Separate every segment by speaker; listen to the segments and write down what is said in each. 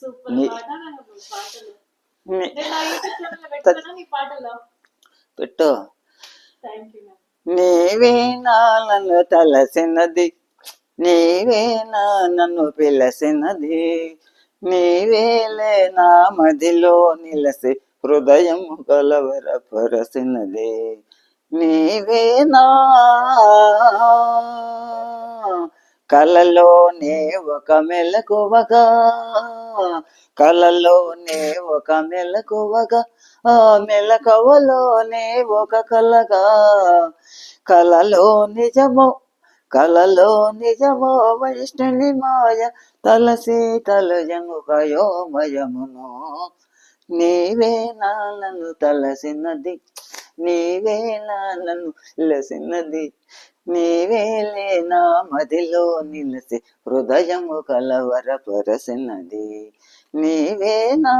Speaker 1: Super
Speaker 2: నీ
Speaker 1: పాట పాటలు
Speaker 2: నీ-
Speaker 1: నేను నా యూట్యూబ్ ఛానల్ పెట్టుకున్నా నీ పాటలు.
Speaker 2: పెట్టు.
Speaker 1: Thank you ma'am.
Speaker 2: నీవే నా నన్ను తలసినది, నీవే నా నన్ను పిలసినది, నీవేలే నా మదిలో నిలసి హృదయం కలవరపరసినది. నీవే నా కలలోనే ఒక మెలకువగా, కలలోనే ఒక మెలకువగా, ఆ మెలకువలోనే ఒక కలగా, కలలో నిజమో కలలో నిజమో వైష్ణవి మాయ తలసి తలయను కయోమయమును. నీవే నా నన్ను తలసినది, నీవే నా నన్ను లసినది, నీవేలే నా మదిలో నిలసి హృదయము కలవరపరసినది. నీవే నా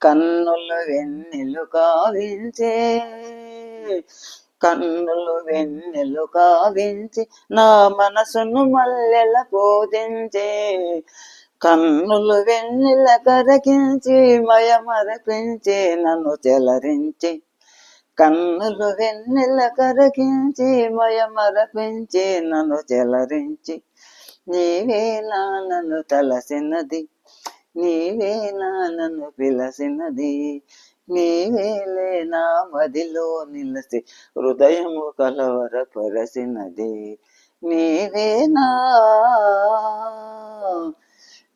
Speaker 2: కన్నులు వెన్నెలు కావించే, కన్నులు వెన్నెలు కావించి నా మనసును మల్లెల పూజించే, కన్నులు వెన్నెల కరగించి మయమరపించి నన్ను చెలరించి, కన్నులు వెన్నెల కరగించి మయమరపించి నన్ను చెలరించి. నీవే నా నన్ను తలసినది, నీవే నా నన్ను పిలసినది, నీవేలే నా మదిలో నిలసి హృదయము కలవరపరసినది. నీవే నా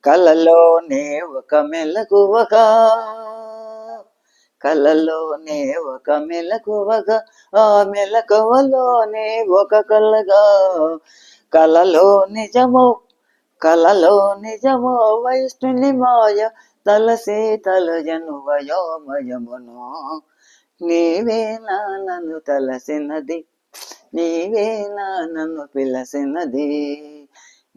Speaker 2: కలలోనే ఒక మెలకువగా, కలలోనే ఒక మెలకువగా, ఆ మెలకువలోనే ఒక కలగా, కలలో నిజమో కలలో నిజమో వైష్ణుని మాయ తలసి తలయను వయోమయమును. నీవే నా నన్ను తలసినది, నీవే నా నన్ను పిలసినది,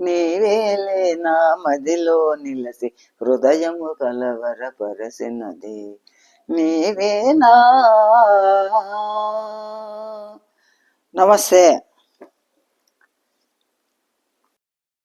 Speaker 2: నీవేలే నా మదిలో నిలసి హృదయము కలవరపరసినది. నీవే నా. నమస్తే.